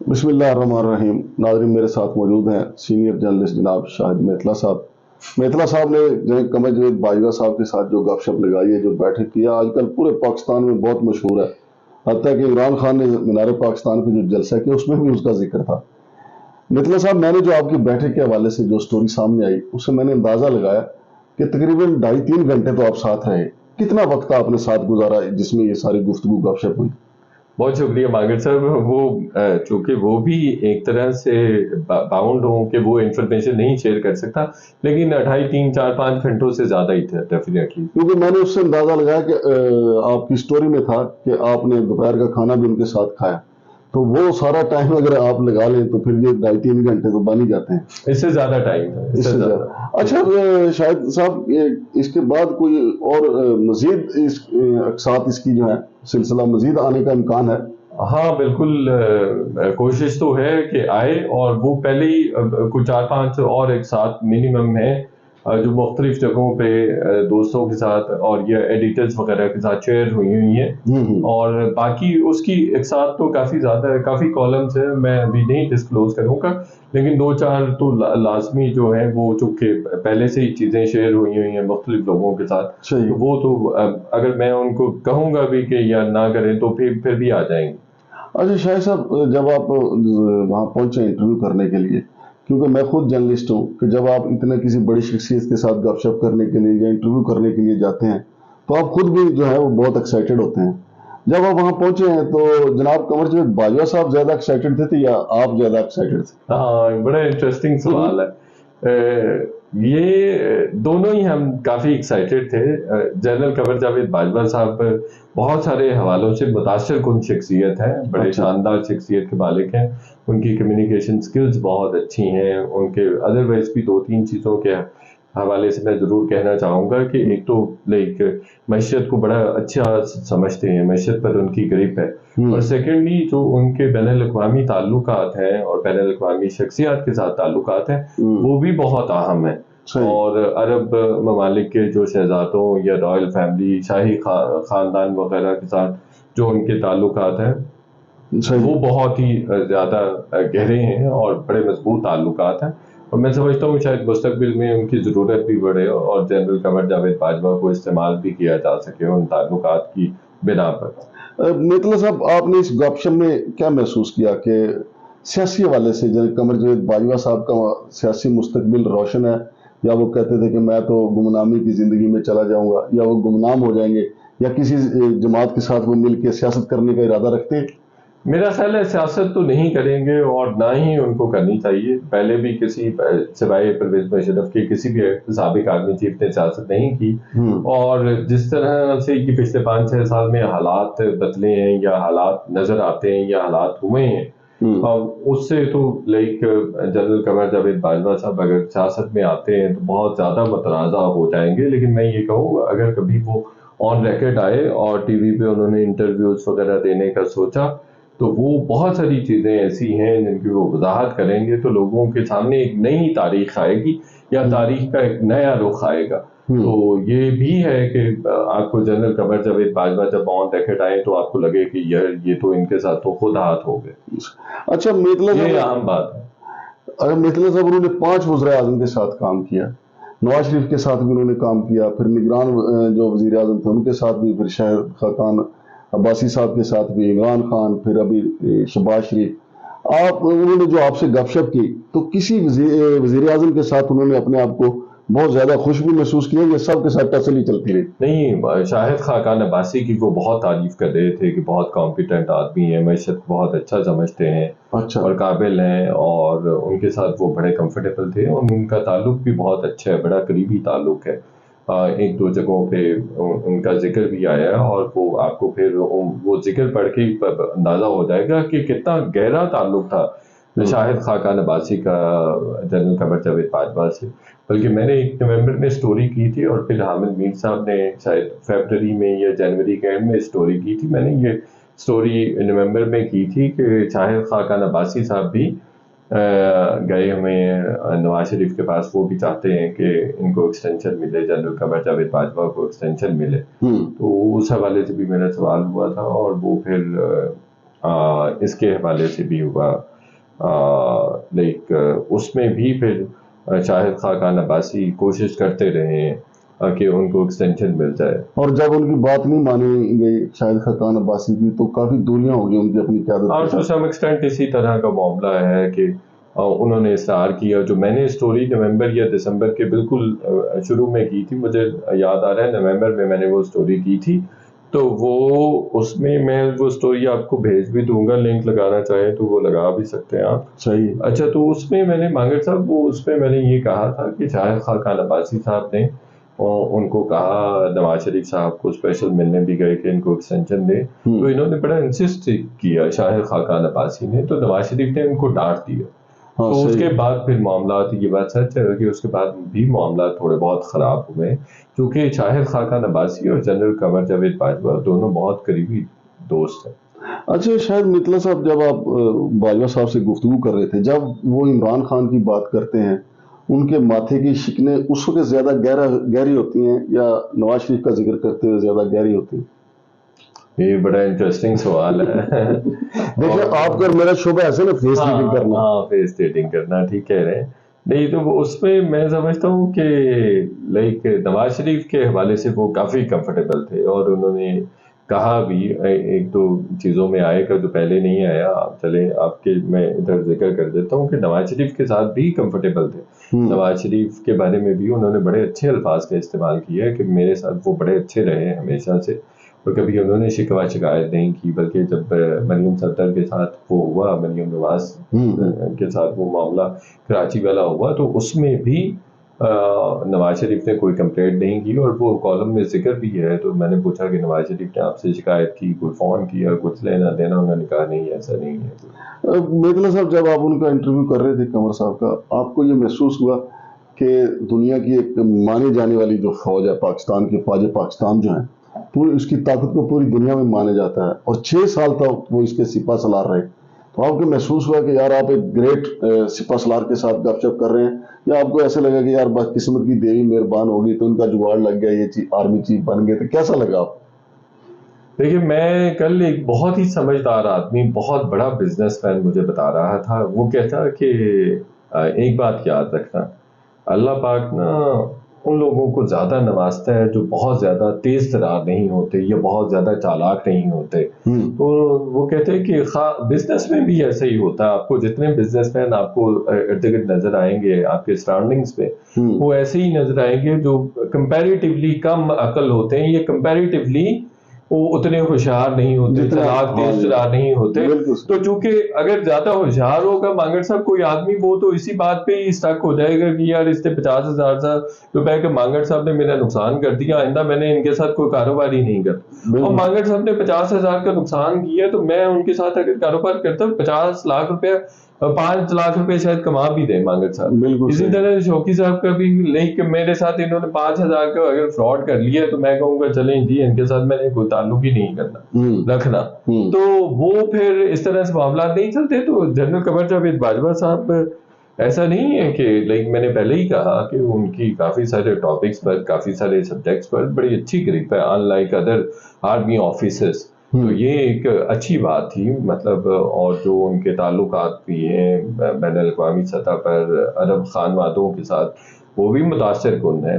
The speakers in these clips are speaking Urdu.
بسم اللہ الرحمن الرحیم. ناظرین، میرے ساتھ موجود ہیں سینئر جرنلسٹ جناب شاہد میتلا صاحب. میتلا صاحب نے جناب قمر جاوید باجوہ صاحب کے ساتھ جو گپ شپ لگائی ہے، جو بیٹھک کیا، آج کل پورے پاکستان میں بہت مشہور ہے. حتیٰ کہ عمران خان نے مینار پاکستان پہ جو جلسہ کیا اس میں بھی اس کا ذکر تھا. میتلا صاحب، میں نے جو آپ کی بیٹھک کے حوالے سے جو سٹوری سامنے آئی اس سے میں نے اندازہ لگایا کہ تقریباً 2.5-3 گھنٹے تو آپ ساتھ رہے. کتنا وقت آپ نے ساتھ گزارا جس میں یہ ساری گفتگو گپ شپ ہوئی؟ بہت شکریہ ماگر صاحب. وہ چونکہ وہ بھی ایک طرح سے باؤنڈ ہوں کہ وہ انفارمیشن نہیں شیئر کر سکتا، لیکن 2.5-3-4-5 گھنٹوں سے زیادہ ہی تھا ڈیفینیٹلی. کیونکہ میں نے اس سے اندازہ لگایا کہ آپ کی سٹوری میں تھا کہ آپ نے دوپہر کا کھانا بھی ان کے ساتھ کھایا، تو وہ سارا ٹائم اگر آپ لگا لیں تو پھر یہ 2.5-3 گھنٹے تو بن ہی جاتے ہیں. اس سے زیادہ ٹائم ہے، اس سے زیادہ. اچھا شاہد صاحب، اس کے بعد کوئی اور مزید ساتھ اس کی جو ہے سلسلہ مزید آنے کا امکان ہے؟ ہاں بالکل، کوشش تو ہے کہ آئے، اور وہ پہلے ہی کچھ 4-5 اور ایک ساتھ منیمم ہے جو مختلف جگہوں پہ دوستوں کے ساتھ اور یہ ایڈیٹرز وغیرہ کے ساتھ شیئر ہوئی ہیں. اور باقی اس کی ایک ساتھ تو کافی زیادہ ہے، کافی کالمز ہیں، میں ابھی نہیں ڈسکلوز کروں گا، لیکن 2-4 تو لازمی جو ہیں وہ چونکہ پہلے سے ہی چیزیں شیئر ہوئی ہیں مختلف لوگوں کے ساتھ. وہ تو اگر میں ان کو کہوں گا بھی کہ یا نہ کریں تو پھر بھی آ جائیں گے. اچھا شاہد صاحب، جب آپ وہاں پہنچے انٹرویو کرنے کے لیے، کیونکہ میں خود جرنلسٹ ہوں، کہ جب آپ اتنے کسی بڑی شخصیت کے ساتھ گپ شپ کرنے کے لیے یا انٹرویو کرنے کے لیے جاتے ہیں تو آپ خود بھی جو ہے وہ بہت ایکسائٹیڈ ہوتے ہیں. جب آپ وہاں پہنچے ہیں تو جناب قمر جاوید باجوہ صاحب زیادہ ایکسائٹیڈ تھے یا آپ زیادہ ایکسائٹیڈ تھے؟ ہاں، بڑا انٹرسٹنگ سوال ہے. یہ دونوں ہی ہم کافی ایکسائٹیڈ تھے. جنرل قمر جاوید باجوہ صاحب بہت سارے حوالوں سے متاثر کن شخصیت ہیں، بڑے شاندار شخصیت کے مالک ہیں. ان کی کمیونیکیشن سکلز بہت اچھی ہیں. ان کے ادروائز بھی 2-3 چیزوں کے حوالے سے میں ضرور کہنا چاہوں گا کہ ایک تو لائک معیشت کو بڑا اچھا سمجھتے ہیں، معیشت پر ان کی گرپ ہے. اور سیکنڈلی جو ان کے بین الاقوامی تعلقات ہیں اور بین الاقوامی شخصیات کے ساتھ تعلقات ہیں وہ بھی بہت اہم ہیں. اور عرب ممالک کے جو شہزادوں یا رائل فیملی، شاہی خاندان وغیرہ کے ساتھ جو ان کے تعلقات ہیں وہ بہت ہی زیادہ گہرے ہیں اور بڑے مضبوط تعلقات ہیں. اور میں سمجھتا ہوں شاید مستقبل میں ان کی ضرورت بھی بڑھے اور جنرل قمر جاوید باجوہ کو استعمال بھی کیا جا سکے ان تعلقات کی بنا پر. میتلا صاحب، آپ نے اس گپ شپ میں کیا محسوس کیا کہ سیاسی حوالے سے جنرل قمر جاوید باجوہ صاحب کا سیاسی مستقبل روشن ہے، یا وہ کہتے تھے کہ میں تو گمنامی کی زندگی میں چلا جاؤں گا، یا وہ گمنام ہو جائیں گے، یا کسی جماعت کے ساتھ وہ مل کے سیاست کرنے کا ارادہ رکھتے ہیں؟ میرا خیال ہے سیاست تو نہیں کریں گے اور نہ ہی ان کو کرنی چاہیے. پہلے بھی کسی سوائے پرویز مشرف کے کسی بھی سابق آرمی چیف نے سیاست نہیں کی. اور جس طرح سے کہ پچھلے 5-6 سال میں حالات بدلے ہیں یا حالات نظر آتے ہیں یا حالات ہوئے ہیں، اس سے تو لائک جنرل قمر جاوید باجوہ صاحب اگر سیاست میں آتے ہیں تو بہت زیادہ متنازع ہو جائیں گے. لیکن میں یہ کہوں گا اگر کبھی وہ آن ریکارڈ آئے اور ٹی وی پہ انہوں نے انٹرویوز وغیرہ دینے کا سوچا تو وہ بہت ساری چیزیں ایسی ہیں جن کی وہ وضاحت کریں گے تو لوگوں کے سامنے ایک نئی تاریخ آئے گی یا تاریخ کا ایک نیا رخ آئے گا. تو یہ بھی ہے کہ آپ کو جنرل قمر جاوید باجوہ جب آن ریکارڈ آئے تو آپ کو لگے کہ یہ تو ان کے ساتھ تو خود ہاتھ ہو گئے. اچھا میتلا صاحب، یہ عام بات ہے. اگر میتلا صاحب، انہوں نے 5 وزراء اعظم کے ساتھ کام کیا، نواز شریف کے ساتھ بھی انہوں نے کام کیا، پھر نگران جو وزیر اعظم تھے ان کے ساتھ بھی، پھر شاہد خاقان عباسی صاحب کے ساتھ بھی، عمران خان، پھر ابھی شہباز شریف. انہوں نے جو آپ سے گپ شپ کی تو کسی وزیر اعظم کے ساتھ انہوں نے اپنے آپ کو بہت زیادہ خوش بھی محسوس کیا، یہ سب کے ساتھ تسلی چلتی رہی؟ نہیں، شاہد خاقان عباسی کی وہ بہت تعریف کر رہے تھے کہ بہت کمپیٹنٹ آدمی ہیں، معیشت کو بہت اچھا سمجھتے ہیں اور قابل ہیں، اور ان کے ساتھ وہ بڑے کمفرٹیبل تھے اور ان کا تعلق بھی بہت اچھا ہے، بڑا قریبی تعلق ہے. 1-2 جگہوں پہ ان کا ذکر بھی آیا ہے اور وہ آپ کو پھر وہ ذکر پڑھ کے اندازہ ہو جائے گا کہ کتنا گہرا تعلق تھا شاہد خاقان عباسی کا جنرل قمر جاوید باجوہ سے. بلکہ میں نے 1 نومبر میں سٹوری کی تھی اور پھر حامد میر صاحب نے شاید فیبرری میں یا جنوری کے اینڈ میں سٹوری کی تھی. میں نے یہ سٹوری نومبر میں کی تھی کہ شاہد خاقان عباسی صاحب بھی گئے ہوئے ہیں نواز شریف کے پاس. وہ بھی چاہتے ہیں کہ ان کو ایکسٹینشن ملے، جنرل قمر جاوید باجوہ کو ایکسٹینشن ملے. تو اس حوالے سے بھی میرا سوال ہوا تھا اور وہ پھر اس کے حوالے سے بھی ہوا لائک اس میں بھی پھر شاہد خاقان عباسی کوشش کرتے رہے ہیں کہ ان کو ایکسٹینشن مل جائے. اور جب ان کی بات نہیں مانی گئی شاہد خاقان عباسی کی تو کافی دوریاں ہو گئی ان کی اپنی قیادت. اور ٹو سم ایکسٹینٹ اسی طرح کا معاملہ ہے کہ انہوں نے اصرار کیا. جو میں نے اسٹوری نومبر یا دسمبر کے بالکل شروع میں کی تھی, مجھے یاد آ رہا ہے نومبر میں نے وہ اسٹوری کی تھی, تو وہ اس میں وہ اسٹوری آپ کو بھیج بھی دوں گا, لنک لگانا چاہیں تو وہ لگا بھی سکتے ہیں آپ. صحیح. اچھا, تو اس میں میں نے مانگڑ صاحب اس میں میں نے یہ کہا تھا کہ شاہد خاقان عباسی صاحب نے ان کو کہا, نواز شریف صاحب کو اسپیشل ملنے بھی گئے کہ ان کو ایکسٹینشن دیں, تو انہوں نے بڑا انسسٹ کیا شاہد خاقان عباسی نے, تو نواز شریف نے ان کو ڈانٹ دیا. تو اس کے بعد پھر معاملات, یہ بات سچ ہے کہ اس کے بعد بھی معاملات تھوڑے بہت خراب ہوئے, کیونکہ شاہد خاقان عباسی اور جنرل قمر جاوید باجوہ دونوں بہت قریبی دوست ہیں. اچھا شاید مطلع صاحب, جب آپ باجوہ صاحب سے گفتگو کر رہے تھے, جب وہ عمران خان کی بات کرتے ہیں ان کے ماتھے کی شکنیں اس وقت زیادہ گہری ہوتی ہیں یا نواز شریف کا ذکر کرتے ہوئے زیادہ گہری ہوتی ہیں؟ یہ بڑا انٹرسٹنگ سوال ہے. دیکھیں آپ کا میرا شعبہ ایسے نا فیس ریڈنگ کرنا. ہاں, فیس ریڈنگ کرنا, ٹھیک کہہ رہے ہیں. نہیں تو اس میں میں سمجھتا ہوں کہ لائک نواز شریف کے حوالے سے وہ کافی کمفرٹیبل تھے, اور انہوں نے کہا بھی ایک دو چیزوں میں آئے گا جو پہلے نہیں آیا. چلیں آپ کے میں ادھر ذکر کر دیتا ہوں کہ نواز شریف کے ساتھ بھی کمفرٹیبل تھے. نواز شریف کے بارے میں بھی انہوں نے بڑے اچھے الفاظ کا استعمال کیا ہے کہ میرے ساتھ وہ بڑے اچھے رہے ہیں ہمیشہ سے, اور کبھی انہوں نے شکوہ شکایت نہیں کی. بلکہ جب مریم صدر کے ساتھ وہ ہوا, مریم نواز کے ساتھ وہ معاملہ کراچی والا ہوا, تو اس میں بھی نواز شریف نے کوئی کمپلینٹ نہیں کی, اور وہ کالم میں ذکر بھی ہے. تو میں نے پوچھا کہ نواز شریف نے آپ سے شکایت کی, کوئی فون کیا, کچھ لینا دینا, انہوں نے کہا نہیں ایسا نہیں ہے. میتلا صاحب, جب آپ ان کا انٹرویو کر رہے تھے قمر صاحب کا, آپ کو یہ محسوس ہوا کہ دنیا کی ایک مانے جانے والی جو فوج ہے پاکستان کی, فوج پاکستان جو ہے, پوری اس کی طاقت کو پوری دنیا میں مانا جاتا ہے, اور 6 سال تک وہ اس کے سپاہ سالار رہے, تو آپ کو محسوس ہوا کہ یار آپ ایک گریٹ سپاہ سالار کے ساتھ گپ شپ کر رہے ہیں, یا آپ کو ایسے لگا کہ یار بس قسمت کی دیوی مہربان ہوگی تو ان کا جگاڑ لگ گیا, یہ آرمی چیف بن گئے, تو کیسا لگا آپ؟ دیکھیے, میں کل ایک بہت ہی سمجھدار آدمی, بہت بڑا بزنس مین مجھے بتا رہا تھا, وہ کہتا کہ ایک بات یاد رکھنا, اللہ پاک نا ان لوگوں کو زیادہ نوازتا ہے جو بہت زیادہ تیز ترار نہیں ہوتے یا بہت زیادہ چالاک نہیں ہوتے. تو وہ کہتے ہیں کہ بزنس میں بھی ایسا ہی ہوتا ہے, آپ کو جتنے بزنس مین آپ کو ارد گرد نظر آئیں گے آپ کے سراؤنڈنگس پہ, وہ ایسے ہی نظر آئیں گے جو کمپیریٹیولی کم عقل ہوتے ہیں, یا کمپیریٹیولی وہ اتنے ہوشیار نہیں ہوتے, چلاک تیز ترار نہیں ہوتے. تو چونکہ اگر زیادہ ہوشیار ہوگا مانگڑ صاحب کوئی آدمی, وہ تو اسی بات پہ ہی اسٹک ہو جائے گا کہ یار اس نے 50,000 روپے کا مانگڑ صاحب نے میرا نقصان کر دیا, آئندہ میں نے ان کے ساتھ کوئی کاروبار ہی نہیں کرتا. اور مانگڑ صاحب نے 50,000 کا نقصان کیا, تو میں ان کے ساتھ اگر کاروبار کرتا ہوں 50 لاکھ روپے 5 لاکھ روپے شاید کما بھی دیں مانگڑ صاحب. اسی طرح شوقی صاحب کا بھی, لیکن میرے ساتھ انہوں نے 5,000 کا اگر فراڈ کر لیا تو میں کہوں گا چلیں جی ان کے ساتھ میں نے کوئی تعلق ہی نہیں کرنا رکھنا. تو وہ پھر اس طرح سے معاملات نہیں چلتے. تو جنرل قمر جاوید باجوہ صاحب ایسا نہیں ہے کہ لائک میں نے پہلے ہی کہا کہ ان کی کافی سارے ٹاپکس پر, کافی سارے سبجیکٹس پر بڑی اچھی گرپ ہے, in like other army officers. تو یہ ایک اچھی بات تھی مطلب. اور جو ان کے تعلقات بھی ہیں بین الاقوامی سطح پر عرب خانوادوں کے ساتھ, وہ بھی متاثر کن ہیں.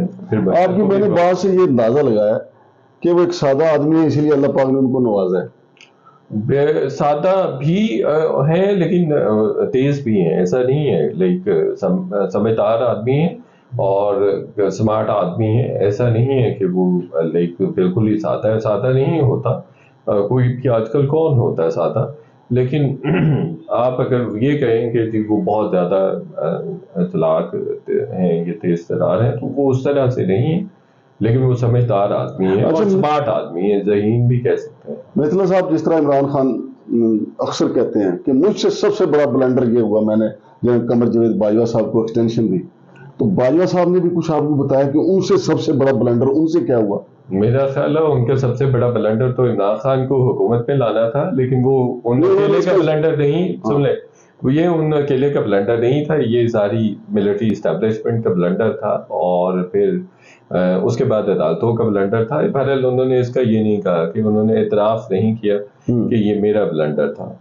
آپ کی میں نے بات سے یہ اندازہ لگایا کہ وہ ایک سادہ آدمی ہے, اسی لیے اللہ پاک نے ان کو نوازا ہے. سادہ بھی ہیں لیکن تیز بھی ہیں, ایسا نہیں ہے. لائک سمجھدار آدمی ہیں اور سمارٹ آدمی ہیں, ایسا نہیں ہے کہ وہ لائک بالکل ہی سادہ ہے. سادہ نہیں ہوتا کوئی بھی, آج کل کون ہوتا ہے سادہ. لیکن آپ اگر یہ کہیں کہ جی وہ بہت زیادہ چلاک ہیں, یہ تیز ترار ہیں, تو وہ اس طرح سے نہیں ہے. لیکن وہ سمجھدار آدمی ہے اور سمارٹ آدمی ہے, ذہین بھی کہہ سکتے ہیں. میتلا صاحب, جس طرح عمران خان اکثر کہتے ہیں کہ مجھ سے سب سے بڑا بلنڈر یہ ہوا میں نے جب قمر جاوید باجوہ صاحب کو ایکسٹینشن دی, تو باجوہ صاحب نے بھی کچھ آپ کو بتایا کہ ان سے سب سے بڑا بلنڈر ان سے کیا ہوا؟ میرا خیال ہے ان کا سب سے بڑا بلنڈر تو عمران خان کو حکومت میں لانا تھا, لیکن وہ ان اکیلے کا بلنڈر نہیں. سن لیں, یہ ان اکیلے کا بلنڈر نہیں تھا, یہ ساری ملٹری اسٹیبلشمنٹ کا بلنڈر تھا, اور پھر اس کے بعد عدالتوں کا بلنڈر تھا. بہرحال انہوں نے اس کا یہ نہیں کہا کہ انہوں نے اعتراف نہیں کیا کہ یہ میرا بلنڈر تھا.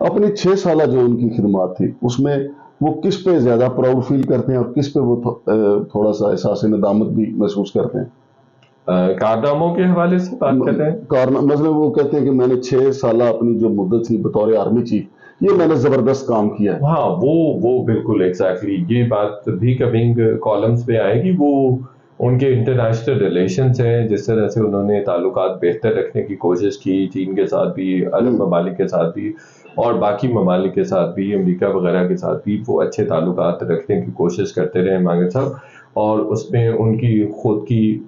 اپنی 6 سالہ جو ان کی خدمات تھی اس میں وہ کس پہ زیادہ پراؤڈ فیل کرتے ہیں اور کس پہ وہ تھوڑا سا احساس ندامت بھی محسوس کرتے ہیں؟ کارناموں کے حوالے سے بات کر رہے ہیں؟ مثلا وہ کہتے ہیں کہ میں نے 6 سالہ اپنی جو مدت تھی بطور آرمی چیف یہ میں نے زبردست کام کیا ہے. ہاں وہ بالکل ایگزیکٹلی یہ بات بھی کمنگ کالمز پہ آئے گی. وہ ان کے انٹرنیشنل ریلیشنز ہیں، جس طرح سے انہوں نے تعلقات بہتر رکھنے کی کوشش کی چین کے ساتھ بھی، عرب ممالک کے ساتھ بھی اور باقی ممالک کے ساتھ بھی، امریکہ وغیرہ کے ساتھ بھی وہ اچھے تعلقات رکھنے کی کوشش کرتے رہے مانگے صاحب. اور اس میں ان کی خود کی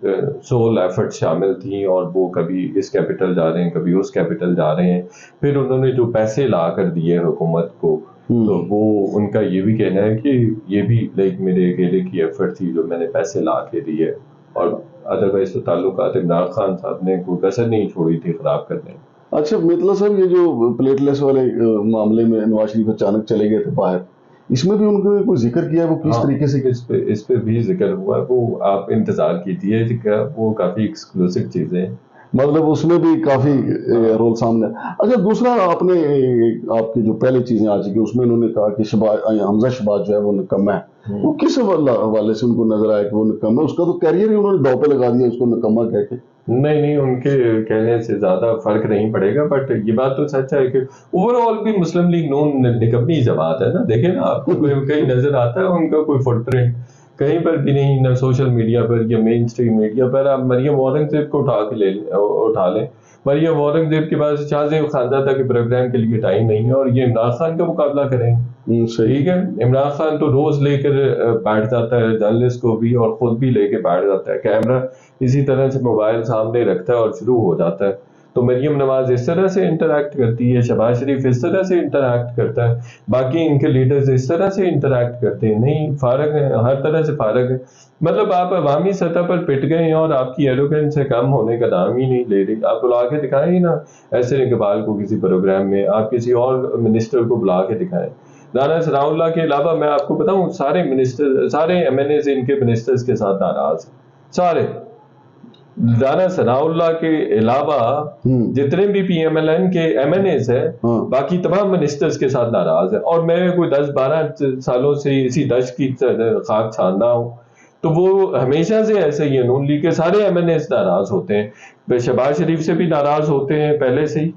سول ایفرٹ شامل تھیں، اور وہ کبھی اس کیپٹل جا رہے ہیں کبھی اس کیپٹل جا رہے ہیں. پھر انہوں نے جو پیسے لا کر دیے حکومت کو، تو وہ ان کا یہ بھی کہنا ہے کہ یہ بھی لائک میرے اکیلے کی ایفرٹ تھی جو میں نے پیسے لا کے دیے، اور ادروائز تو تعلقات عمران خان صاحب نے کوئی کسر نہیں چھوڑی تھی خراب کرنے. اچھا میتلا صاحب، یہ جو پلیٹلیس والے معاملے میں نواز شریف اچانک چلے گئے تھے باہر، اس میں بھی ان کو کوئی ذکر کیا ہے؟ وہ کس طریقے سے اس پہ بھی ذکر ہوا ہے. وہ آپ انتظار کیجیے، وہ کافی ایکسکلوسیو چیزیں ہیں، مطلب اس میں بھی کافی رول سامنے. اچھا دوسرا، آپ کی جو پہلے چیزیں آ چکی اس میں انہوں نے کہا کہ حمزہ شہباز جو ہے وہ نکمہ ہے. وہ کس حوالے سے ان کو نظر آیا کہ وہ نکمہ ہے؟ اس کا تو کیریئر ہی انہوں نے دو پہ لگا دیا اس کو نکمہ کہہ کے. نہیں ان کے کہنے سے زیادہ فرق نہیں پڑے گا، بٹ یہ بات تو سچ ہے کہ اوور آل بھی مسلم لیگ نون نکمی جماعت ہے نا. دیکھیں نا، آپ کو کہیں نظر آتا ہے ان کا کوئی فٹ پرنٹ کہیں پر بھی نہیں، نہ سوشل میڈیا پر یا مین اسٹریم میڈیا پر. آپ مریم اورنگزیب کو اٹھا لیں. مریم اورنگزیب کے پاس شاہ زیب خانزادہ کے پروگرام کے لیے ٹائم نہیں ہے، اور یہ عمران خان کا مقابلہ کریں. ٹھیک ہے، عمران خان تو روز لے کر بیٹھ جاتا ہے جرنلسٹ کو بھی، اور خود بھی لے کے بیٹھ جاتا ہے، کیمرہ اسی طرح سے موبائل سامنے رکھتا ہے اور شروع ہو جاتا ہے. تو مریم نواز اس طرح سے انٹریکٹ کرتی ہے، شہباز شریف اس طرح سے انٹریکٹ کرتا ہے، باقی ان کے لیڈرز اس طرح سے انٹریکٹ کرتے ہیں. نہیں، فارغ ہیں، ہر طرح سے فارغ ہیں. مطلب آپ عوامی سطح پر پٹ گئے ہیں اور آپ کی ایروگنس سے کم ہونے کا نام ہی نہیں لے رہی. آپ بلا کے دکھائیں ہی نا ایسے اقبال کو کسی پروگرام میں، آپ کسی اور منسٹر کو بلا کے دکھائیں. رانا ثناء اللہ کے علاوہ میں آپ کو بتاؤں سارے منسٹر، سارے ایم این ایز ان کے منسٹرز کے ساتھ ناراض ہیں، سارے. رانا ثناء اللہ کے علاوہ جتنے بھی پی ایم ایل این کے ایم این ایز ہیں باقی تمام منسٹرز کے ساتھ ناراض ہیں. اور میں کوئی 10-12 سالوں سے اسی دشت کی خاک چھاندا ہوں، تو وہ ہمیشہ سے ایسے ہی ہے. نون لیگ کے سارے ایم این ایز ناراض ہوتے ہیں، شہباز شریف سے بھی ناراض ہوتے ہیں پہلے سے ہی،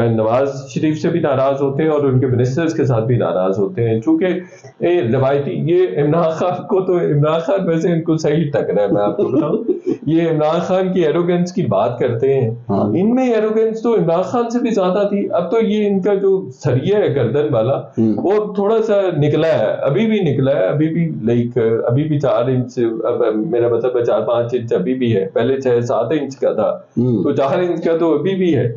نواز شریف سے بھی ناراض ہوتے ہیں، اور ان کے منسٹرز کے ساتھ بھی ناراض ہوتے ہیں. چونکہ روایتی یہ عمران خان کو تو عمران خان ویسے ان کو صحیح ٹکرا ہے. میں آپ کو بتاؤں یہ عمران خان کی ایروگنس کی بات کرتے ہیں، ان میں ایروگنس تو عمران خان سے بھی زیادہ تھی. اب تو یہ ان کا جو سریہ ہے گردن والا وہ تھوڑا سا نکلا ہے، ابھی بھی نکلا ہے، ابھی بھی لائک ابھی بھی 4 انچ، میرا مطلب 4-5 انچ ابھی بھی ہے. پہلے 6-7 انچ کا تھا، تو 4 انچ کا تو ابھی بھی ہے.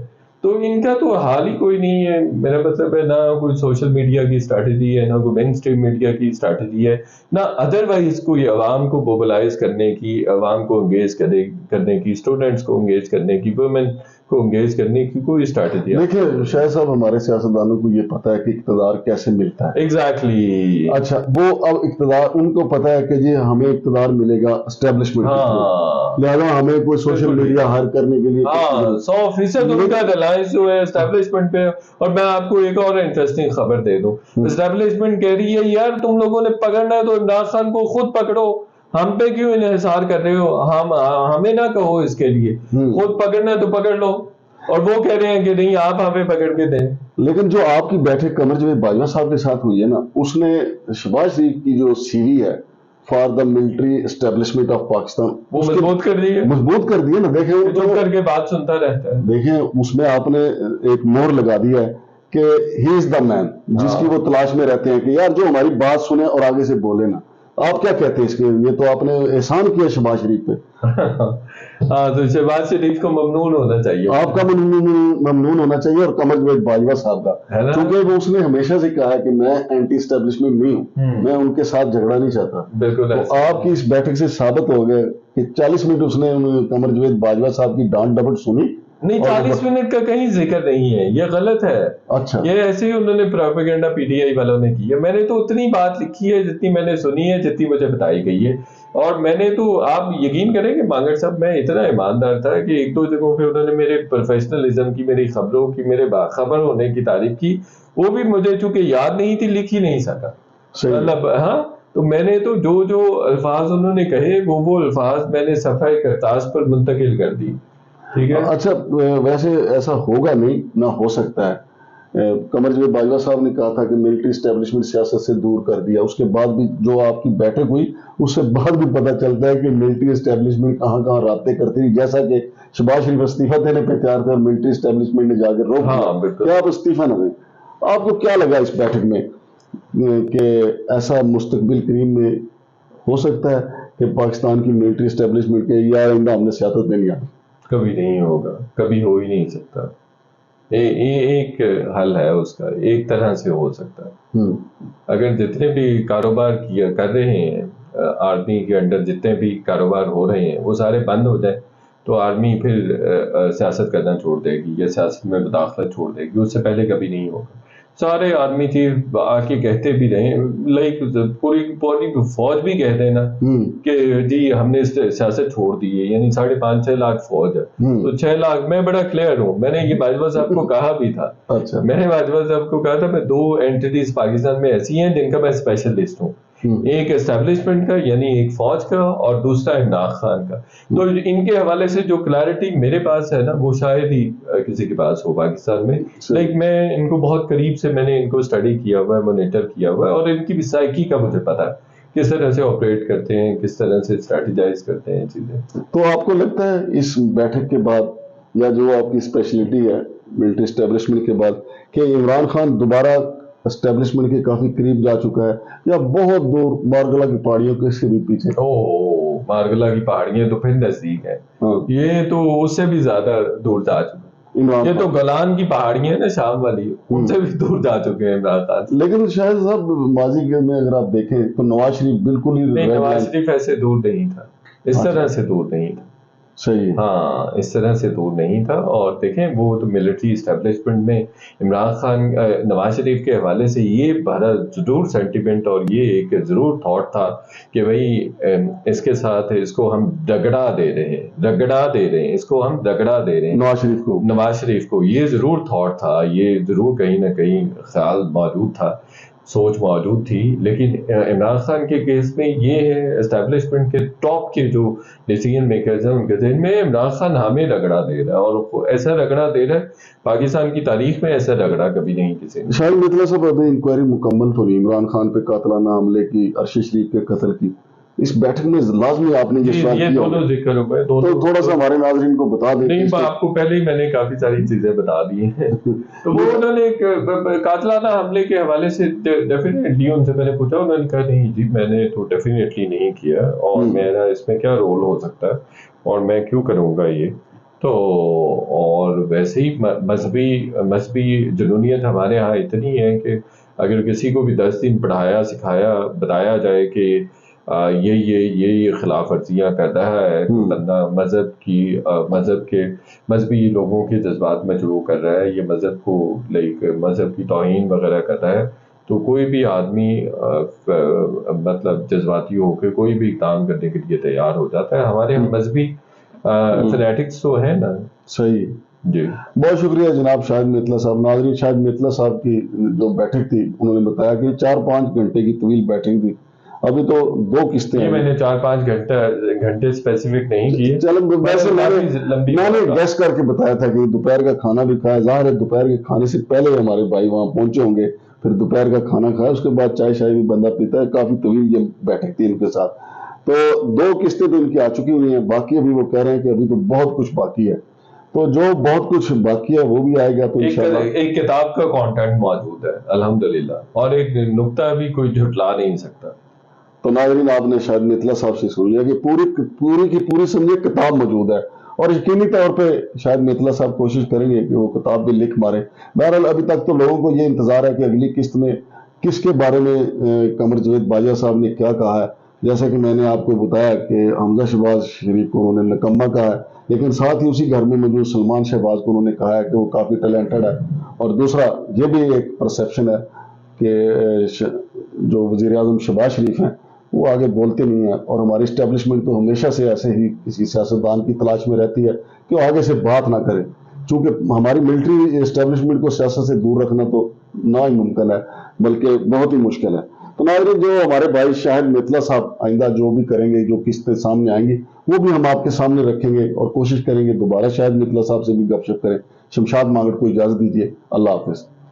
تو ان کا تو حال ہی کوئی نہیں ہے. میرا مطلب ہے نہ کوئی سوشل میڈیا کی اسٹریٹجی ہے، نہ کوئی مین اسٹریم میڈیا کی اسٹریٹجی ہے، نہ ادروائز کوئی عوام کو موبلائز کرنے کی، عوام کو انگیج کرنے کی، اسٹوڈنٹس کو انگیج کرنے کی، ویمن کو انگیج کرنے کی کوئی اسٹریٹجی ہے. دیکھیں شاہ صاحب، ہمارے سیاستدانوں کو یہ پتا ہے کہ اقتدار کیسے ملتا ہے. ایگزیکٹلی. اچھا، وہ اب اقتدار ان کو پتا ہے کہ جی ہمیں اقتدار ملے گا اسٹیبلشمنٹ کے تھرو، لہٰذا ہمیں کوئی سوشل میڈیا ہائر کرنے کے لیے 100% ان کا ریلائنس جو ہے اسٹیبلشمنٹ پہ. اور میں آپ کو ایک اور انٹرسٹنگ خبر دے دوں، اسٹیبلشمنٹ کہہ رہی ہے یار تم لوگوں نے پکڑنا ہے تو عمران خان کو خود پکڑو، ہم پہ کیوں انحصار کر رہے ہو، ہمیں نہ کہو اس کے لیے، خود پکڑنا ہے تو پکڑ لو. اور وہ کہہ رہے ہیں کہ نہیں آپ ہمیں پکڑ کے دیں. لیکن جو آپ کی بیٹھک قمر جاوید باجوہ صاحب کے ساتھ ہوئی ہے نا، اس نے شہباز شریف کی جو سی وی ہے for the military establishment of Pakistan وہ مضبوط کر دی ہے، مضبوط کر دی ہے نا. دیکھیں چپ کر کے بات سنتا رہتا ہے. دیکھیں اس میں آپ نے ایک مور لگا دیا ہے کہ ہی از دا مین، جس کی وہ تلاش میں رہتے ہیں کہ یار جو ہماری بات سنے اور آگے سے بولے نا. آپ کیا کہتے ہیں اس کے؟ یہ تو آپ نے احسان کیا شہباز شریف پہ. ہاں، تو شہباز شریف کو ممنون ہونا چاہیے، آپ کا ممنون ہونا چاہیے، اور قمر جاوید باجوہ صاحب کا، کیونکہ وہ اس نے ہمیشہ سے کہا ہے کہ میں اینٹی اسٹیبلشمنٹ نہیں ہوں، میں ان کے ساتھ جھگڑا نہیں چاہتا. بالکل. تو آپ کی اس بیٹھک سے ثابت ہو گیا کہ 40 منٹ اس نے قمر جاوید باجوہ صاحب کی ڈانٹ ڈپٹ سنی نہیں 40 منٹ کا کہیں ذکر نہیں ہے, یہ غلط ہے. اچھا, یہ ایسے ہی انہوں نے پروپیگنڈا پی ٹی آئی والوں نے کی ہے. میں نے تو اتنی بات لکھی ہے جتنی میں نے سنی ہے, جتنی مجھے بتائی گئی ہے. اور میں نے تو, آپ یقین کریں کہ مانگڑ صاحب میں اتنا ایماندار تھا کہ ایک دو جگہوں پہ انہوں نے میرے پروفیشنلزم کی, میری خبروں کی, میرے باخبر ہونے کی تعریف کی. وہ بھی مجھے چونکہ یاد نہیں تھی, لکھ ہی نہیں سکا. مطلب ہاں, تو میں نے تو جو الفاظ انہوں نے کہے وہ الفاظ میں نے صفحہ کرتاس پر منتقل کر دی. ٹھیک ہے. اچھا, ویسے ایسا ہوگا نہیں, نہ ہو سکتا ہے. قمر جاوید باجوہ صاحب نے کہا تھا کہ ملٹری اسٹیبلشمنٹ سیاست سے دور کر دیا. اس کے بعد بھی جو آپ کی بیٹھک ہوئی اس سے بعد بھی پتہ چلتا ہے کہ ملٹری اسٹیبلشمنٹ کہاں کہاں رابطے کرتی تھی, جیسا کہ شہباز شریف استعفیٰ دینے پہ تیار تھے اور ملٹری اسٹیبلشمنٹ نے جا کے روک دیا کہ آپ استعفیٰ نہ دیں. آپ کو کیا لگا اس بیٹھک میں کہ ایسا مستقبل قریب میں ہو سکتا ہے کہ پاکستان کی ملٹری اسٹیبلشمنٹ کے یا آئندہ ہم نے سیاست میں نہیں آنا؟ کبھی نہیں ہوگا, کبھی ہو ہی نہیں سکتا. ایک حل ہے اس کا, ایک طرح سے ہو سکتا ہے. اگر جتنے بھی کاروبار کر رہے ہیں آرمی کے انڈر, جتنے بھی کاروبار ہو رہے ہیں وہ سارے بند ہو جائیں تو آرمی پھر سیاست کرنا چھوڑ دے گی یا سیاست میں مداخلت چھوڑ دے گی. اس سے پہلے کبھی نہیں ہوگا. سارے آرمی چیف آ کے کہتے بھی رہے, لائک پوری فوج بھی کہتے ہیں نا کہ جی ہم نے سیاست چھوڑ دی ہے, یعنی 5.5-6 لاکھ فوج ہے. تو 6 لاکھ, میں بڑا کلیئر ہوں, میں نے یہ باجوہ صاحب کو کہا بھی تھا. میں نے باجوہ صاحب کو کہا تھا میں 2 اینٹیز پاکستان میں ایسی ہیں جن کا میں اسپیشلسٹ ہوں, ایک اسٹیبلشمنٹ کا یعنی ایک فوج کا, اور دوسرا عمران خان کا. تو ان کے حوالے سے جو کلیئرٹی میرے پاس ہے نا وہ شاید ہی کسی کے پاس ہو پاکستان میں. لائک میں ان کو بہت قریب سے, میں نے ان کو اسٹڈی کیا ہوا ہے, مانیٹر کیا ہوا ہے, اور ان کی بھی سائیکی کا مجھے پتا ہے کس طرح سے آپریٹ کرتے ہیں, کس طرح سے اسٹریٹجائز کرتے ہیں چیزیں. تو آپ کو لگتا ہے اس بیٹھک کے بعد یا جو آپ کی اسپیشلٹی ہے ملٹری اسٹیبلشمنٹ کے بعد کہ عمران خان دوبارہ اسٹیبلشمنٹ کے کافی قریب جا چکا ہے یا بہت دور مارگلا کی پہاڑیوں کے سے بھی پیچھے؟ مارگلا کی پہاڑیاں تو پھر نزدیک ہیں, یہ تو اس سے بھی زیادہ دور جا چکے ہیں. یہ تو گولان کی پہاڑیاں ہیں نا شام والی, ان سے بھی دور جا چکے ہیں عمران خان. لیکن شاید صاحب ماضی میں اگر آپ دیکھیں تو نواز شریف بالکل ہی نہیں, نواز شریف ایسے دور نہیں تھا, اس طرح سے دور نہیں تھا. صحیح, ہاں اس طرح سے دور نہیں تھا. اور دیکھیں وہ تو ملٹری اسٹیبلشمنٹ میں عمران خان, نواز شریف کے حوالے سے یہ بڑا ضرور سینٹیمنٹ اور یہ ایک ضرور تھاٹ تھا کہ بھائی اس کے ساتھ اس کو ہم رگڑا دے رہے ہیں, اس کو ہم رگڑا دے رہے ہیں نواز شریف کو. یہ ضرور تھاٹ تھا, یہ ضرور کہیں نہ کہیں خیال موجود تھا, سوچ موجود تھی. لیکن عمران خان کے کیس میں یہ ہے اسٹیبلشمنٹ کے ٹاپ کے جو ڈیسیژن میکرز ہیں ان کے ذہن میں عمران خان ہمیں رگڑا دے رہا ہے, اور ایسا رگڑا دے رہا ہے پاکستان کی تاریخ میں ایسا رگڑا کبھی نہیں کسی نے. شاہد میتلا صاحب ابھی انکوائری مکمل تو نہیں عمران خان پہ قاتلانہ حملے کی, ارشد شریف کے قتل کی, اس بیٹھک میں لازمی آپ نے یہ دونوں ذکر ہو گئے, تو تھوڑا سا ہمارے ناظرین کو بتا دیں. نہیں, آپ کو پہلے ہی میں نے کافی ساری چیزیں بتا دی ہیں. تو وہ انہوں نے قاتلانہ حملے کے حوالے سے ڈیفینیٹلی ان سے میں نے پوچھا, انہوں نے کہا نہیں جی میں نے تو ڈیفینیٹلی نہیں کیا, اور میرا اس میں کیا رول ہو سکتا ہے اور میں کیوں کروں گا یہ. تو اور ویسے ہی مذہبی جنونیت ہمارے ہاں اتنی ہے کہ اگر کسی کو بھی 10 دن پڑھایا سکھایا بتایا جائے کہ یہ خلاف ورزیاں کر رہا ہے بندہ, مذہبی لوگوں کے جذبات مجروح کر رہا ہے, یہ مذہب کو مذہب کی توہین وغیرہ کر رہا ہے, تو کوئی بھی آدمی مطلب جذباتی ہو کے کوئی بھی کام کرنے کے لیے تیار ہو جاتا ہے. ہمارے مذہبی فنیٹکس تو ہے نا. صحیح جی, بہت شکریہ جناب شاہد میتلا صاحب. ناظرین, شاہد میتلا صاحب کی جو بیٹھک تھی انہوں نے بتایا کہ 4-5 گھنٹے کی طویل بیٹھک تھی. ابھی تو 2 قسطیں ہیں. میں نے 4-5 گھنٹے اسپیسیفک نہیں کیے, ویسے میں نے گیس کر کے بتایا تھا کہ دوپہر کا کھانا بھی کھایا. ظاہر ہے دوپہر کے کھانے سے پہلے ہمارے بھائی وہاں پہنچے ہوں گے, پھر دوپہر کا کھانا کھایا, اس کے بعد چائے شائے بھی بندہ پیتا ہے. کافی طویل یہ بیٹھک تھی ان کے ساتھ. تو 2 قسطیں تو ان کی آ چکی ہوئی ہیں, باقی ابھی وہ کہہ رہے ہیں کہ ابھی تو بہت کچھ باقی ہے. تو جو بہت کچھ باقی ہے وہ بھی آئے گا. تو انشاءاللہ ایک کتاب کا کانٹینٹ موجود ہے الحمدللہ, اور ایک نقطہ بھی کوئی جھٹلا نہیں سکتا. تو ناظرین, آپ نے شاہد میتلا صاحب سے سن لیا کہ پوری کی پوری سمجھے کتاب موجود ہے, اور یقینی طور پہ شاید میتلا صاحب کوشش کریں گے کہ وہ کتاب بھی لکھ مارے. بہرحال ابھی تک تو لوگوں کو یہ انتظار ہے کہ اگلی قسط میں کس کے بارے میں قمر جاوید باجوہ صاحب نے کیا کہا ہے, جیسا کہ میں نے آپ کو بتایا کہ حمزہ شہباز شریف کو انہوں نے نکمہ کہا ہے، لیکن ساتھ ہی اسی گھر میں موجود سلمان شہباز کو انہوں نے کہا ہے کہ وہ کافی ٹیلنٹڈ ہے۔ اور دوسرا یہ بھی ایک پرسیپشن ہے کہ جو وزیر اعظم شہباز شریف ہیں وہ آگے بولتے نہیں ہیں، اور ہماری اسٹیبلشمنٹ تو ہمیشہ سے ایسے ہی کسی سیاستدان کی تلاش میں رہتی ہے کہ وہ آگے سے بات نہ کرے، چونکہ ہماری ملٹری اسٹیبلشمنٹ کو سیاست سے دور رکھنا تو نہ ہی ممکن ہے بلکہ بہت ہی مشکل ہے۔ تو ناظرین، جو ہمارے بھائی شاہد میتلا صاحب آئندہ جو بھی کریں گے، جو قسطیں سامنے آئیں گی، وہ بھی ہم آپ کے سامنے رکھیں گے اور کوشش کریں گے دوبارہ شاہد میتلا صاحب سے بھی گپ شپ کریں۔ شمشاد مانگڑ کو اجازت دیجیے، اللہ حافظ۔